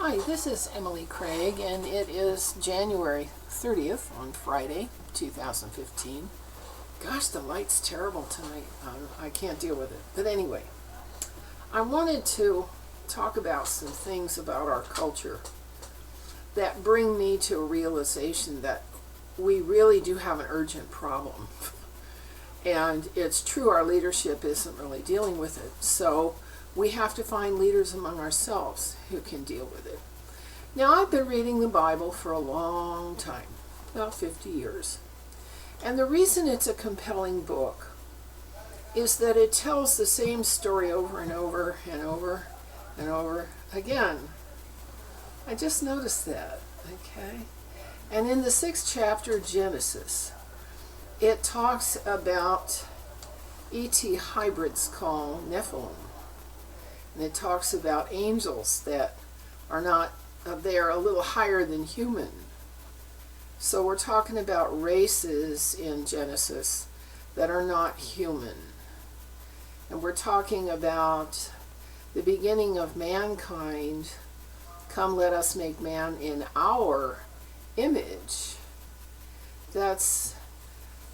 Hi, this is Emily Craig, and it is January 30th on Friday, 2015. Gosh, the light's terrible tonight. I can't deal with it. But anyway, I wanted to talk about some things about our culture that bring me to a realization that we really do have an urgent problem. And it's true our leadership isn't really dealing with it. So we have to find leaders among ourselves who can deal with it. Now, I've been reading the Bible for a long time, about 50 years. And the reason it's a compelling book is that it tells the same story over and over and over and over again. I just noticed that, okay? And in the 6th chapter of Genesis, it talks about ET hybrids called Nephilim. And it talks about angels that are not, they are a little higher than human. So we're talking about races in Genesis that are not human. And we're talking about the beginning of mankind. Come, let us make man in our image. That's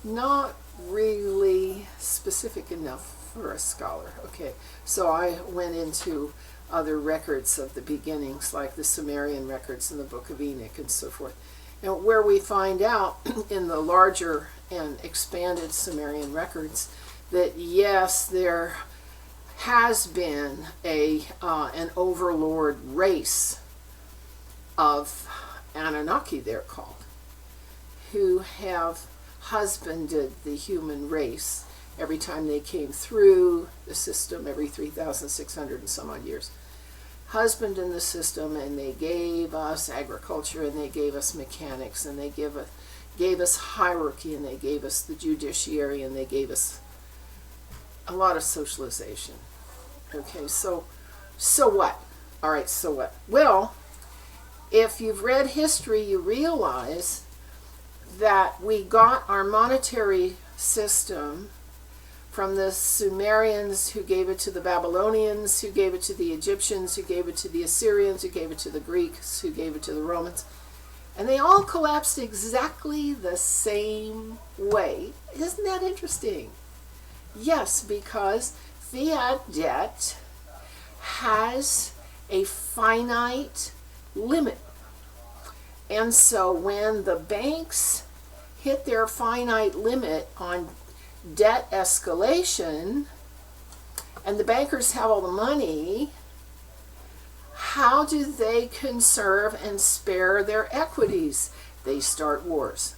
not really specific enough for a scholar. Okay, so I went into other records of the beginnings, like the Sumerian records in the Book of Enoch and so forth, and where we find out in the larger and expanded Sumerian records that yes, there has been an overlord race of Anunnaki, they're called, who have husbanded the human race every time they came through the system, every 3,600 and some odd years. Husbanded the system, and they gave us agriculture, and they gave us mechanics, and they gave us hierarchy, and they gave us the judiciary, and they gave us a lot of socialization. Okay, so what? All right, so what? Well, if you've read history, you realize that we got our monetary system from the Sumerians, who gave it to the Babylonians, who gave it to the Egyptians, who gave it to the Assyrians, who gave it to the Greeks, who gave it to the Romans. And they all collapsed exactly the same way. Isn't that interesting? Yes, because fiat debt has a finite limit. And so when the banks hit their finite limit on debt escalation, and the bankers have all the money, how do they conserve and spare their equities? They start wars.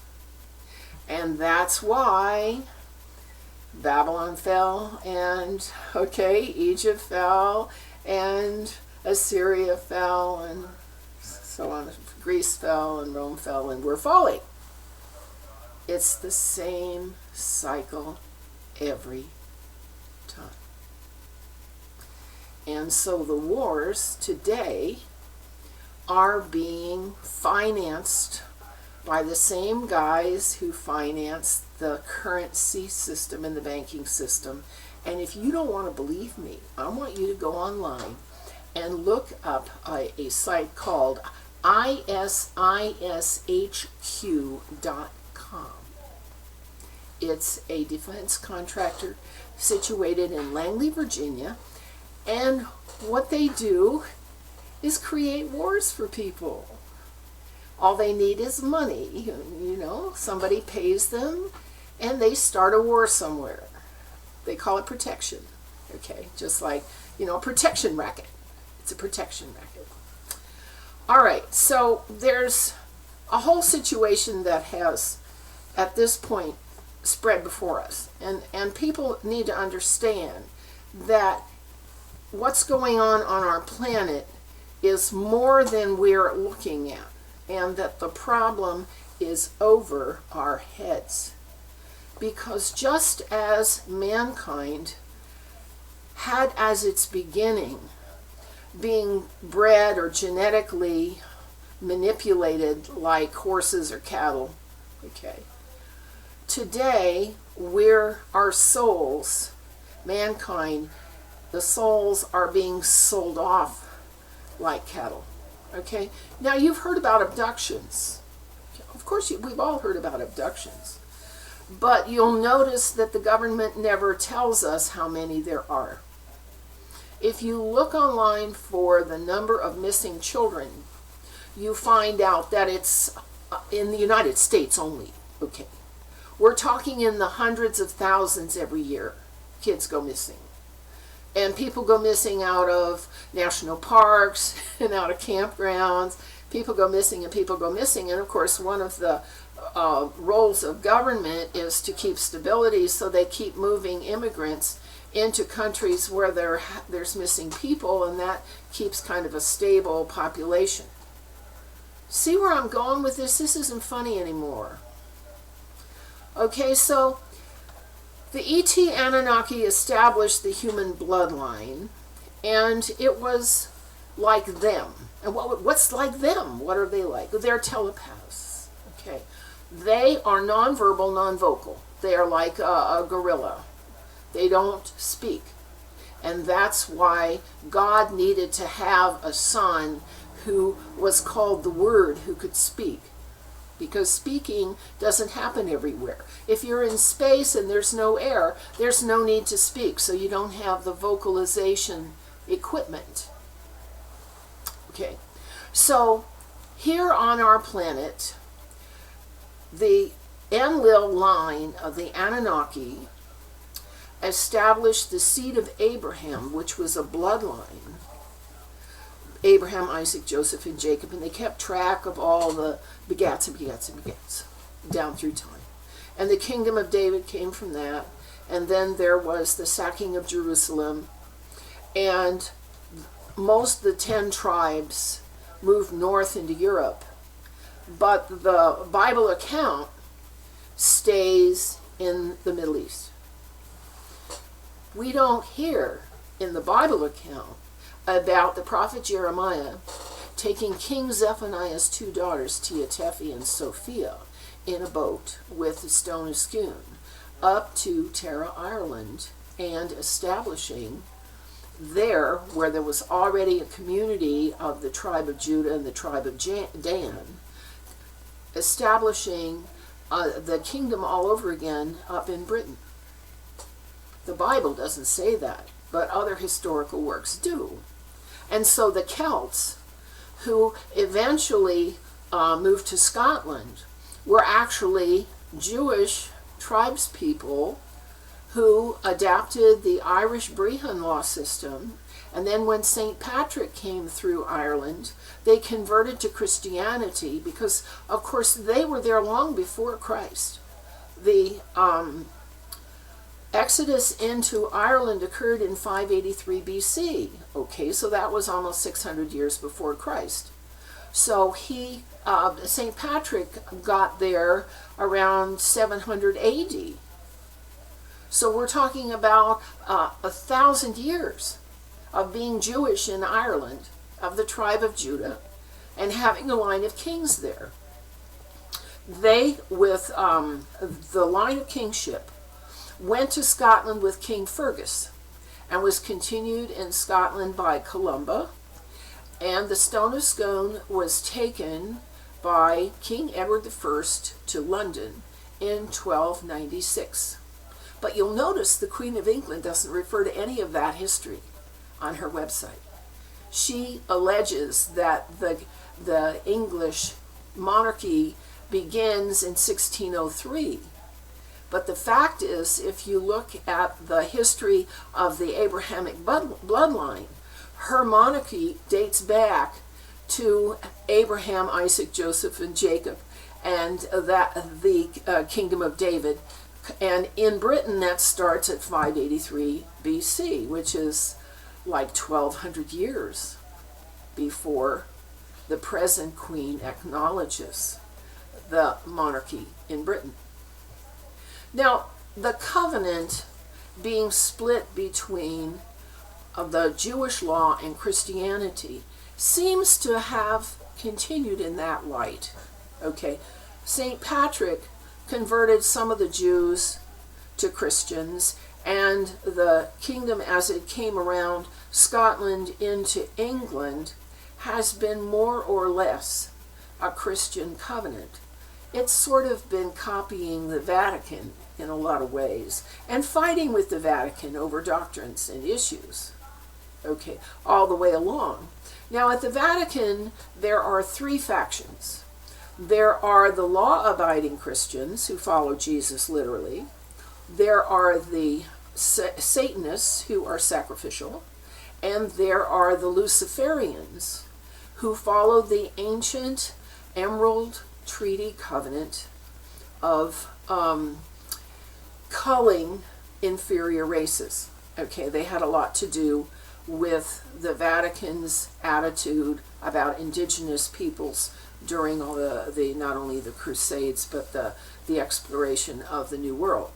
And that's why Babylon fell, and Egypt fell, and Assyria fell, and so on. Greece fell, and Rome fell, and we're falling. It's the same cycle every time. And so the wars today are being financed by the same guys who finance the currency system and the banking system. And if you don't want to believe me, I want you to go online and look up a site called isishq.com. It's a defense contractor situated in Langley, Virginia, and what they do is create wars for people. All they need is money. Somebody pays them, and they start a war somewhere. They call it protection. Okay, just like, protection racket. It's a protection racket. All right, so there's a whole situation that has, at this point, spread before us. And people need to understand that what's going on our planet is more than we're looking at, and that the problem is over our heads. Because just as mankind had as its beginning being bred or genetically manipulated like horses or cattle, today our souls, mankind, the souls are being sold off like cattle. Okay, now you've heard about abductions. Of course, we've all heard about abductions. But you'll notice that the government never tells us how many there are. If you look online for the number of missing children, you find out that it's in the United States only. Okay, we're talking in the hundreds of thousands every year. Kids go missing. And people go missing out of national parks and out of campgrounds. People go missing and people go missing. And of course, one of the roles of government is to keep stability, so they keep moving immigrants into countries where there's missing people, and that keeps kind of a stable population. See where I'm going with this? This isn't funny anymore. Okay, so the E.T. Anunnaki established the human bloodline, and it was like them. And what's like them? What are they like? They're telepaths. Okay, they are nonverbal, non-vocal. They are like a gorilla. They don't speak. And that's why God needed to have a son who was called the Word, who could speak. Because speaking doesn't happen everywhere. If you're in space and there's no air, there's no need to speak, so you don't have the vocalization equipment. Okay, so here on our planet, the Enlil line of the Anunnaki established the seed of Abraham, which was a bloodline. Abraham, Isaac, Joseph, and Jacob, and they kept track of all the begats and begats and begats down through time. And the kingdom of David came from that, and then there was the sacking of Jerusalem, and most of the 10 tribes moved north into Europe, but the Bible account stays in the Middle East. We don't hear in the Bible account about the prophet Jeremiah taking King Zephaniah's 2 daughters, Teotephi and Sophia, in a boat with the stone of Scone up to Tara, Ireland, and establishing there, where there was already a community of the tribe of Judah and the tribe of Dan, establishing the kingdom all over again up in Britain. The Bible doesn't say that, but other historical works do. And so the Celts, who eventually moved to Scotland, were actually Jewish tribespeople who adapted the Irish Brehon law system. And then when St. Patrick came through Ireland, they converted to Christianity because, of course, they were there long before Christ. The Exodus into Ireland occurred in 583 BC. Okay, so that was almost 600 years before Christ. So St. Patrick got there around 700 AD. So we're talking about 1,000 years of being Jewish in Ireland, of the tribe of Judah, and having a line of kings there. They, with the line of kingship, went to Scotland with King Fergus and was continued in Scotland by Columba, and the Stone of Scone was taken by King Edward I to London in 1296. But you'll notice the Queen of England doesn't refer to any of that history on her website. She alleges that the English monarchy begins in 1603. But the fact is, if you look at the history of the Abrahamic bloodline, her monarchy dates back to Abraham, Isaac, Joseph, and Jacob, and the kingdom of David. And in Britain, that starts at 583 BC, which is like 1,200 years before the present queen acknowledges the monarchy in Britain. Now, the covenant being split between the Jewish law and Christianity seems to have continued in that light. Okay, St. Patrick converted some of the Jews to Christians, and the kingdom, as it came around Scotland into England, has been more or less a Christian covenant. It's sort of been copying the Vatican in a lot of ways and fighting with the Vatican over doctrines and issues, okay, all the way along. Now, at the Vatican, there are three factions. There are the law-abiding Christians who follow Jesus literally. There are the Satanists who are sacrificial. And there are the Luciferians who follow the ancient Emerald Treaty Covenant of culling inferior races. Okay, they had a lot to do with the Vatican's attitude about indigenous peoples during all the not only the Crusades, but the exploration of the New World.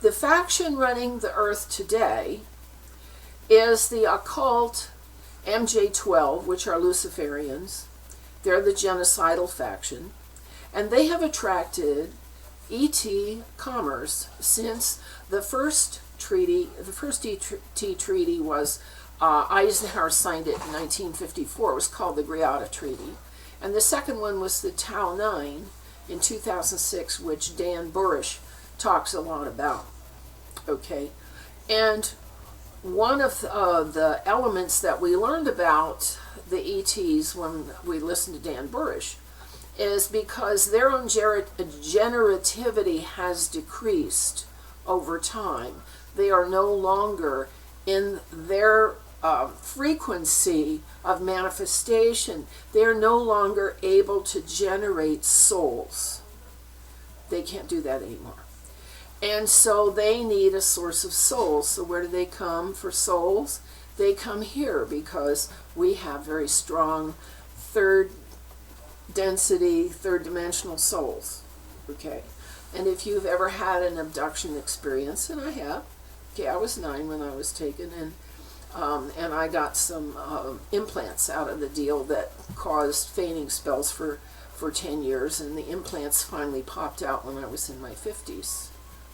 The faction running the earth today is the occult MJ-12, which are Luciferians. They're the genocidal faction, and they have attracted ET commerce since the first treaty. The first ET treaty was Eisenhower signed it in 1954. It was called the Greada Treaty, and the second one was the Tau 9 in 2006, which Dan Burish talks a lot about. Okay, and one of the elements that we learned about the ETs when we listened to Dan Burish is because their own generativity has decreased over time. They are no longer in their frequency of manifestation. They are no longer able to generate souls. They can't do that anymore. And so they need a source of souls. So where do they come for souls? They come here because we have very strong third density, third dimensional souls. Okay. And if you've ever had an abduction experience, and I have, okay, I was 9 when I was taken, and I got some implants out of the deal that caused fainting spells for 10 years, and the implants finally popped out when I was in my 50s.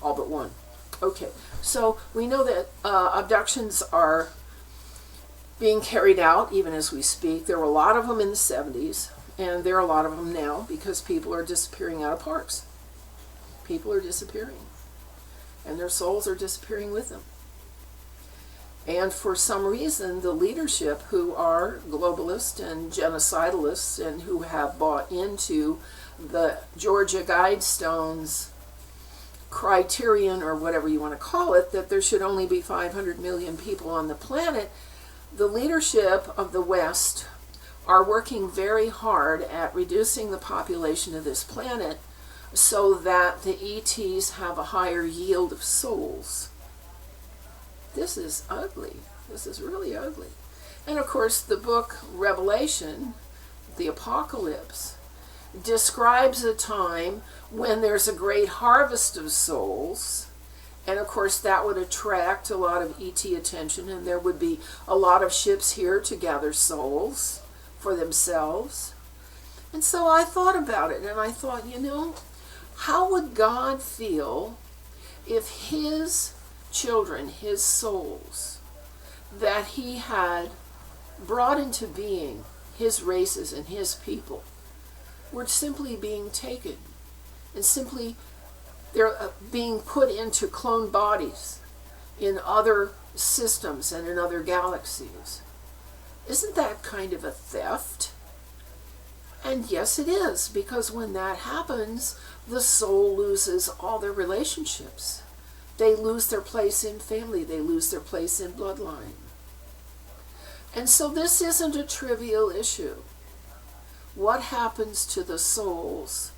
All but one. Okay, so we know that abductions are being carried out even as we speak. There were a lot of them in the 70s, and there are a lot of them now because people are disappearing out of parks. People are disappearing, and their souls are disappearing with them. And for some reason, the leadership, who are globalists and genocidalists and who have bought into the Georgia Guidestones criterion, or whatever you want to call it, that there should only be 500 million people on the planet, the leadership of the West are working very hard at reducing the population of this planet so that the ETs have a higher yield of souls. This is ugly. This is really ugly. And of course, the book Revelation, the Apocalypse, describes a time when there's a great harvest of souls, and of course that would attract a lot of ET attention, and there would be a lot of ships here to gather souls for themselves. And so I thought about it, and I thought, how would God feel if his children, his souls, that he had brought into being, his races and his people, were simply being taken, and simply they're being put into clone bodies in other systems and in other galaxies? Isn't that kind of a theft? And yes, it is, because when that happens, the soul loses all their relationships. They lose their place in family. They lose their place in bloodline. And so this isn't a trivial issue. What happens to the souls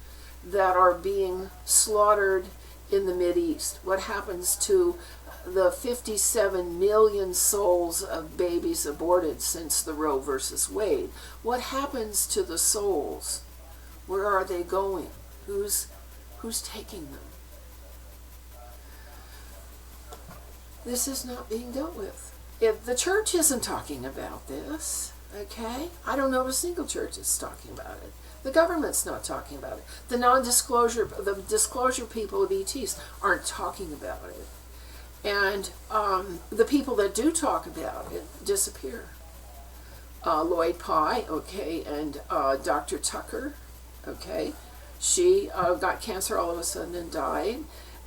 that are being slaughtered in the Mideast? What happens to the 57 million souls of babies aborted since the Roe versus Wade? What happens to the souls? Where are they going? Who's taking them? This is not being dealt with. If the church isn't talking about this, okay? I don't know of a single church that's talking about it. The government's not talking about it. The the disclosure people of ETs aren't talking about it. And the people that do talk about it disappear. Lloyd Pye, okay, and Dr. Tucker, okay. She got cancer all of a sudden and died.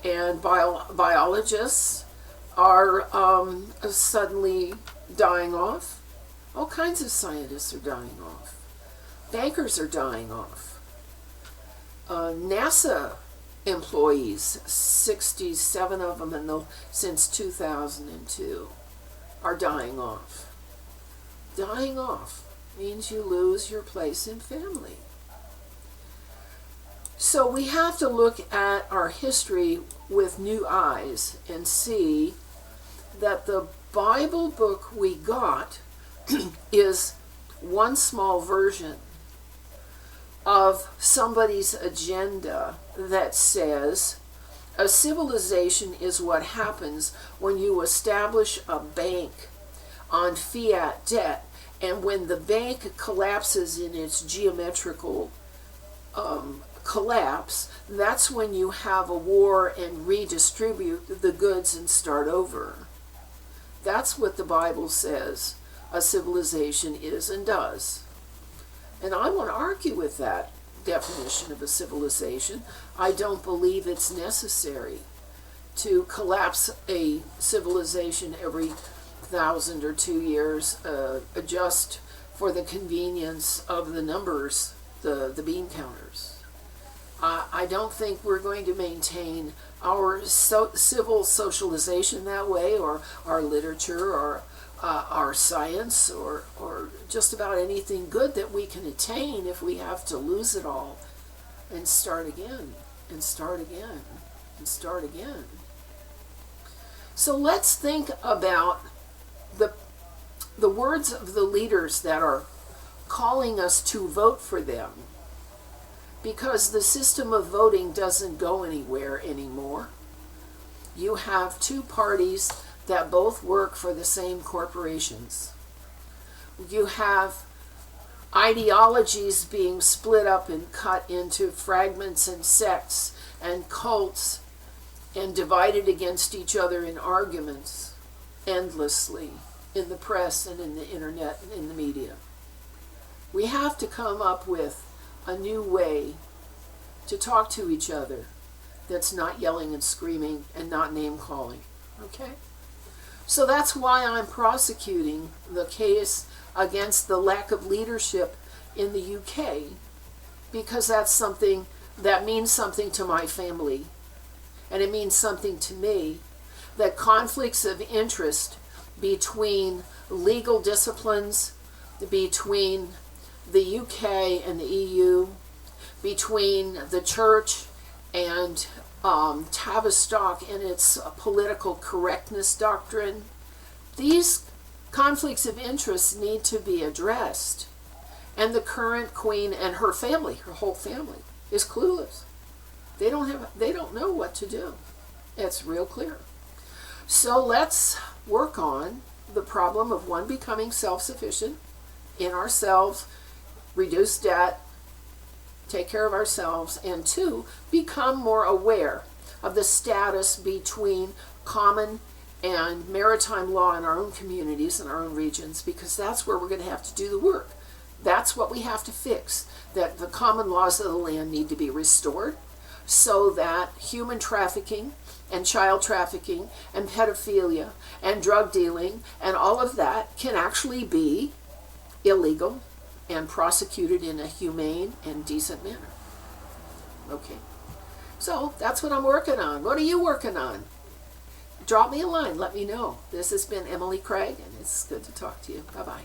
And biologists are suddenly dying off. All kinds of scientists are dying off. Bankers are dying off. NASA employees, 67 of them since 2002, are dying off. Dying off means you lose your place in family. So we have to look at our history with new eyes and see that the Bible book we got is one small version of somebody's agenda that says a civilization is what happens when you establish a bank on fiat debt, and when the bank collapses in its geometrical collapse, that's when you have a war and redistribute the goods and start over. That's what the Bible says a civilization is and does. And I want to argue with that definition of a civilization. I don't believe it's necessary to collapse a civilization every 1,000 or 2 years, just for the convenience of the numbers, the bean counters. I don't think we're going to maintain our civil socialization that way, or our literature, or our science, or just about anything good that we can attain if we have to lose it all and start again, and start again, and start again. So let's think about the words of the leaders that are calling us to vote for them, because the system of voting doesn't go anywhere anymore. You have two parties that both work for the same corporations. You have ideologies being split up and cut into fragments and sects and cults and divided against each other in arguments endlessly in the press and in the internet and in the media. We have to come up with a new way to talk to each other that's not yelling and screaming and not name calling. Okay? So that's why I'm prosecuting the case against the lack of leadership in the UK, because that's something that means something to my family, and it means something to me, that conflicts of interest between legal disciplines, between the UK and the EU, between the church and Tavistock and its political correctness doctrine, these conflicts of interest need to be addressed. And the current queen and her family, her whole family, is clueless. They don't know what to do. It's real clear. So let's work on the problem of, one, becoming self-sufficient in ourselves, reduce debt, take care of ourselves, and two, become more aware of the status between common and maritime law in our own communities and our own regions, because that's where we're going to have to do the work. That's what we have to fix, that the common laws of the land need to be restored so that human trafficking and child trafficking and pedophilia and drug dealing and all of that can actually be illegal and prosecuted in a humane and decent manner. Okay. So that's what I'm working on. What are you working on? Drop me a line. Let me know. This has been Emily Craig, and it's good to talk to you. Bye-bye.